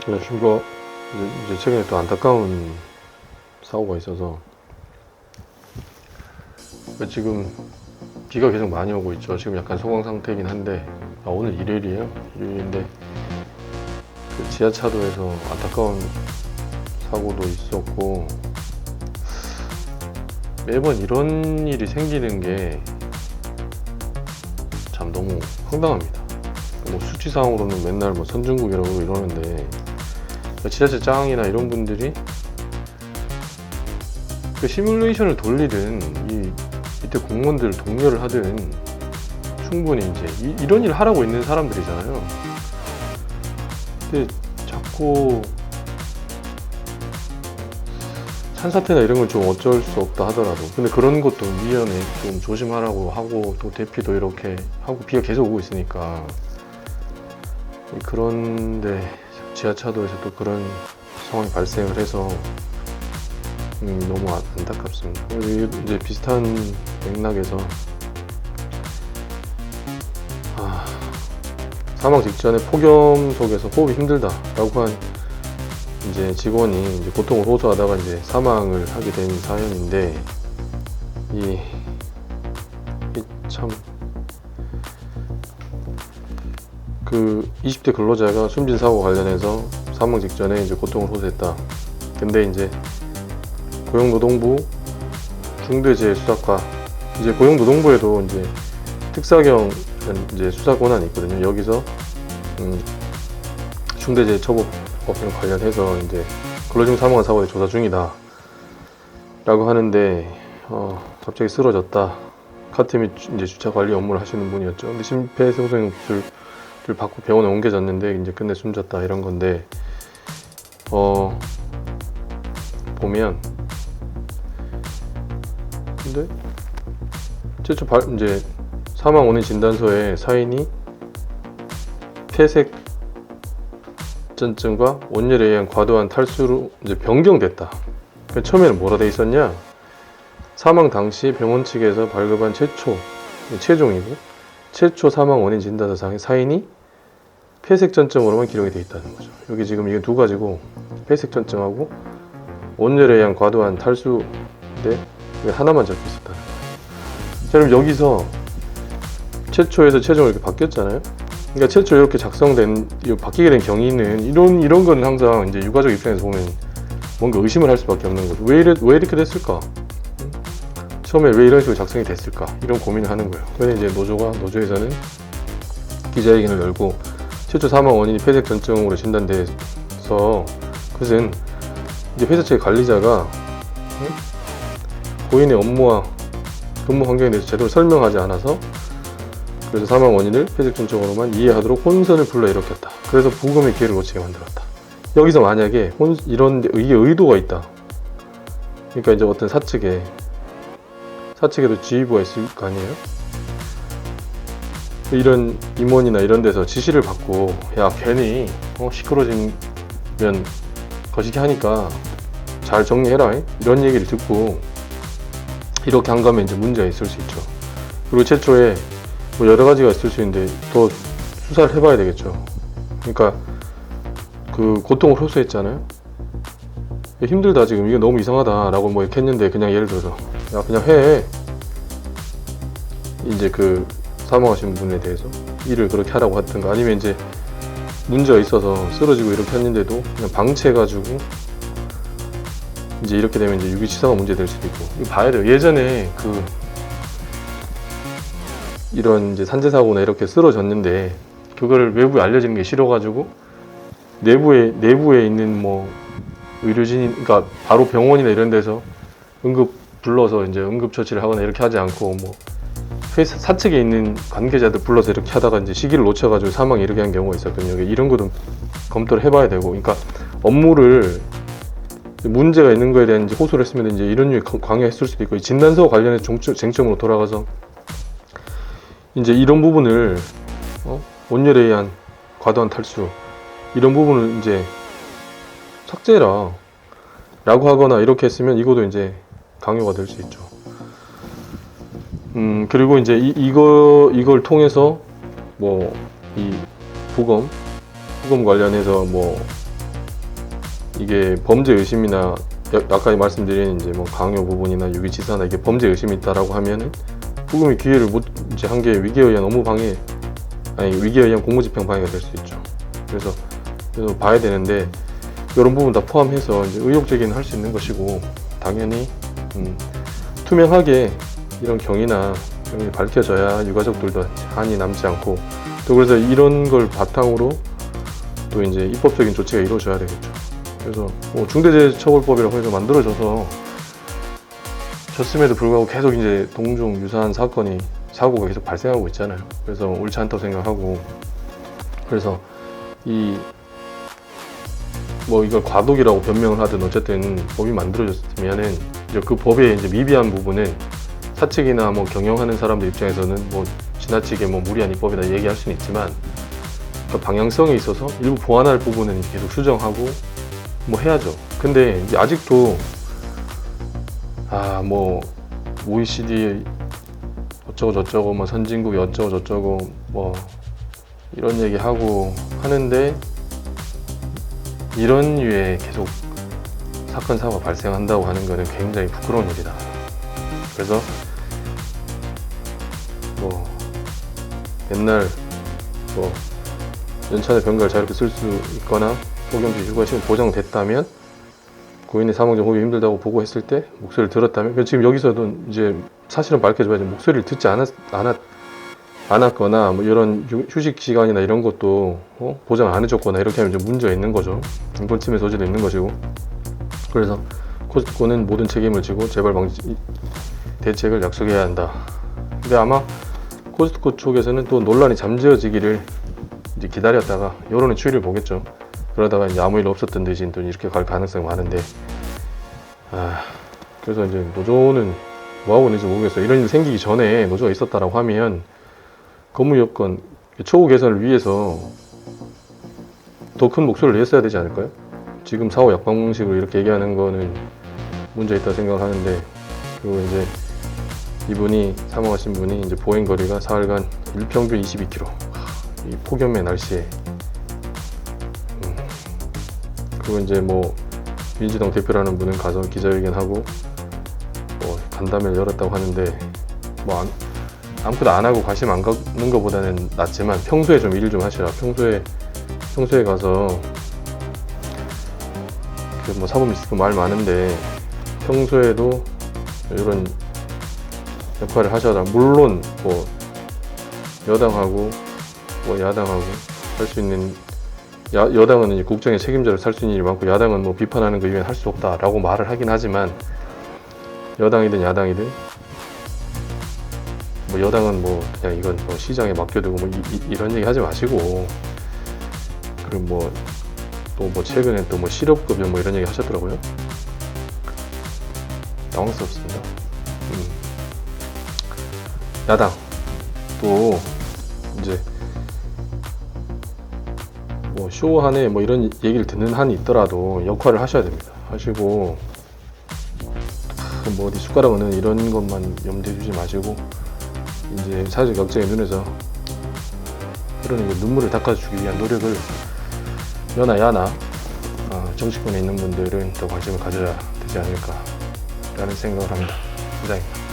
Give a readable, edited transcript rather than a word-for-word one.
안녕하십니까. 이제 최근에 또 안타까운 사고가 있어서 지금 비가 계속 많이 오고 있죠. 지금 약간 소강 상태이긴 한데 오늘 일요일이에요. 일요일인데 그 지하차도에서 안타까운 사고도 있었고 매번 이런 일이 생기는 게 참 너무 황당합니다. 뭐 수치상으로는 맨날 뭐 선진국이라고 이러는데 지자체 짱이나 이런 분들이 그 시뮬레이션을 돌리든 이때 공무원들 독려를 하든 충분히 이제 이런 일 하라고 있는 사람들이잖아요. 근데 자꾸 산사태나 이런 건 좀 어쩔 수 없다 하더라도 근데 그런 것도 미연에 좀 조심하라고 하고 또 대피도 이렇게 하고 비가 계속 오고 있으니까 그런데 지하차도에서 또 그런 상황이 발생을 해서 너무 안타깝습니다. 이제 비슷한 맥락에서 사망 직전에 폭염 속에서 호흡이 힘들다라고 한 이제 직원이 이제 고통을 호소하다가 이제 사망을 하게 된 사연인데 참 그 20대 근로자가 숨진 사고 관련해서 사망 직전에 이제 고통을 호소했다. 근데 이제 고용노동부 중대재해수사과 이제 고용노동부에도 이제 특사경 이제 수사 권한이 있거든요. 여기서 중대재해처벌법령 관련해서 이제 근로중 사망한 사고에 조사 중이다 라고 하는데 갑자기 쓰러졌다. 카트 및 이제 주차 관리 업무를 하시는 분이었죠. 근데 심폐소생술을 받고 병원에 옮겨졌는데 이제 끝내 숨졌다 이런 건데 보면 근데 최초 이제 사망 원인 진단서에 사인이 폐색전증과 온열에 의한 과도한 탈수로 이제 변경됐다. 그러니까 처음에는 뭐라 돼 있었냐? 사망 당시 병원 측에서 발급한 최종이고 최초 사망 원인 진단서상의 사인이 폐색전증으로만 기록이 돼 있다는 거죠. 여기 지금 이게 두 가지고 폐색전증하고 온열에 의한 과도한 탈수인데 하나만 적혀 있었다는 거예요. 자, 그럼 여기서 최초에서 최종으로 이렇게 바뀌었잖아요. 그러니까 최초 이렇게 작성된 바뀌게 된 경위는 이런 건 항상 이제 유가족 입장에서 보면 뭔가 의심을 할 수밖에 없는 거죠. 왜 이렇게 됐을까? 처음에 왜 이런 식으로 작성이 됐을까? 이런 고민을 하는 거예요. 그래서 이제 노조에서는 기자회견을 열고 최초 사망 원인이 폐색전증으로 진단돼서 그것은 이제 회사 측의 관리자가 고인의 업무와 근무 환경에 대해서 제대로 설명하지 않아서 그래서 사망 원인을 폐색전증으로만 이해하도록 혼선을 불러일으켰다. 그래서 부검의 기회를 놓치게 만들었다. 여기서 만약에 이게 의도가 있다. 그러니까 이제 어떤 사측에도 지휘부가 있을 거 아니에요? 이런 임원이나 이런 데서 지시를 받고 야 괜히 시끄러지면 거시기 하니까 잘 정리해라 이런 얘기를 듣고 이렇게 한 거면 이제 문제가 있을 수 있죠. 그리고 최초에 뭐 여러 가지가 있을 수 있는데 더 수사를 해봐야 되겠죠. 그러니까 그 고통을 호소했잖아요. 힘들다 지금 이게 너무 이상하다 라고 뭐 이렇게 했는데 그냥 예를 들어서 야 그냥 해 이제 그 사망하신 분에 대해서 일을 그렇게 하라고 하든가 아니면 이제 문제가 있어서 쓰러지고 이렇게 했는데도 그냥 방치해가지고 이제 이렇게 되면 이제 유기치사가 문제될 수도 있고 이거 봐야 돼요. 예전에 이런 이제 산재사고나 이렇게 쓰러졌는데 그거를 외부에 알려지는 게 싫어가지고 내부에 있는 뭐 의료진이 그러니까 바로 병원이나 이런 데서 응급 불러서 이제 응급처치를 하거나 이렇게 하지 않고 뭐 회사 사측에 있는 관계자들 불러서 이렇게 하다가 이제 시기를 놓쳐가지고 사망이 이렇게 한 경우가 있었거든요. 이런 것도 검토를 해봐야 되고, 그러니까 업무를 문제가 있는 거에 대한 이제 호소를 했으면 이제 이런 류의 강요했을 수도 있고, 진단서 관련해서 쟁점으로 돌아가서 이제 이런 부분을 온열에 의한 과도한 탈수 이런 부분을 이제 삭제해라 라고 하거나 이렇게 했으면 이것도 이제 강요가 될 수 있죠. 그리고 이제 이걸 통해서 뭐 이 부검 관련해서 뭐 이게 범죄 의심이나 아까 말씀드린 이제 뭐 강요 부분이나 유기치사나 이게 범죄 의심이 있다라고 하면은 후금이 기회를 못 이제 한 게 위기에 의한 업무 방해 아니 위기에 의한 공무집행 방해가 될 수 있죠. 그래서 봐야 되는데 이런 부분 다 포함해서 이제 의혹 제기는 할 수 있는 것이고 당연히 투명하게 이런 경위나 경위 밝혀져야 유가족들도 한이 남지 않고 또 그래서 이런 걸 바탕으로 또 이제 입법적인 조치가 이루어져야 되겠죠. 그래서 뭐 중대재해처벌법이라고 해서 만들어져서 졌음에도 불구하고 계속 이제 동종 유사한 사고가 계속 발생하고 있잖아요. 그래서 옳지 않다고 생각하고 그래서 뭐 이걸 과도기라고 변명을 하든 어쨌든 법이 만들어졌으면은 이제 그 법의 이제 미비한 부분은 사측이나 뭐 경영하는 사람들 입장에서는 뭐 지나치게 뭐 무리한 입법이다 얘기할 수는 있지만 그 방향성에 있어서 일부 보완할 부분은 계속 수정하고 뭐 해야죠. 근데 이제 아직도 뭐 OECD 어쩌고 저쩌고 뭐 선진국이 어쩌고 저쩌고 뭐 이런 얘기 하고 하는데 이런 류의 계속 사건 사고가 발생한다고 하는 것은 굉장히 부끄러운 일이다. 그래서 뭐 옛날 뭐 연차내 병가를 자유롭게 쓸 수 있거나 폭염주 휴가 시간 보장됐다면 고인의 사망 전 후에 힘들다고 보고했을 때 목소리를 들었다면 지금 여기서도 이제 사실은 밝혀져야지 목소리를 듣지 않았거나 뭐 이런 휴식 시간이나 이런 것도 보장 안 해줬거나 이렇게 하면 좀 문제가 있는 거죠. 인권침해 소지도 있는 것이고 그래서 코스트코는 모든 책임을 지고 재발 방지 대책을 약속해야 한다. 근데 아마 코스트코 쪽에서는 또 논란이 잠재워지기를 이제 기다렸다가 여론의 추이를 보겠죠. 그러다가 이제 아무 일 없었던 듯이 또 이렇게 갈 가능성이 많은데 그래서 이제 노조는 뭐 하고 있는지 모르겠어요. 이런 일 생기기 전에 노조가 있었다라고 하면 근무여건 처우 개선을 위해서 더 큰 목소리를 냈어야 되지 않을까요? 지금 사후 약방식으로 이렇게 얘기하는 거는 문제 있다고 생각하는데 그리고 이제 이분이 사망하신 분이 이제 보행 거리가 사흘간 일평균 22km 이 폭염의 날씨에 그리고 이제 뭐 민주당 대표라는 분은 가서 기자회견하고 뭐 간담회를 열었다고 하는데 뭐 아무것도 안 하고 관심 안 갖는 것보다는 낫지만 평소에 좀 일을 좀 하시라. 평소에 가서 그 뭐 사법 리스크 말 많은데 평소에도 이런 역할을 하셔라. 물론 뭐 여당하고 뭐 야당하고 할 수 있는 여당은 이제 국정의 책임자를 살 수 있는 일이 많고 야당은 뭐 비판하는 거 이외에 할 수 없다라고 말을 하긴 하지만 여당이든 야당이든 뭐 여당은 뭐 그냥 이건 뭐 시장에 맡겨두고 뭐 이런 얘기 하지 마시고 그리고 뭐 또 뭐 최근에 또 뭐 실업급여 뭐 이런 얘기 하셨더라고요. 당황스럽습니다. 야당 또 이제 뭐 쇼 한에 뭐 이런 얘기를 듣는 한이 있더라도 역할을 하셔야 됩니다. 하시고 뭐 어디 숟가락 얹는 이런 것만 염두에 두지 마시고 이제 사회적 역정의 눈에서 흐르는 눈물을 닦아주기 위한 노력을 여나 야나 정치권에 있는 분들은 더 관심을 가져야 되지 않을까 라는 생각을 합니다. 이상입니다.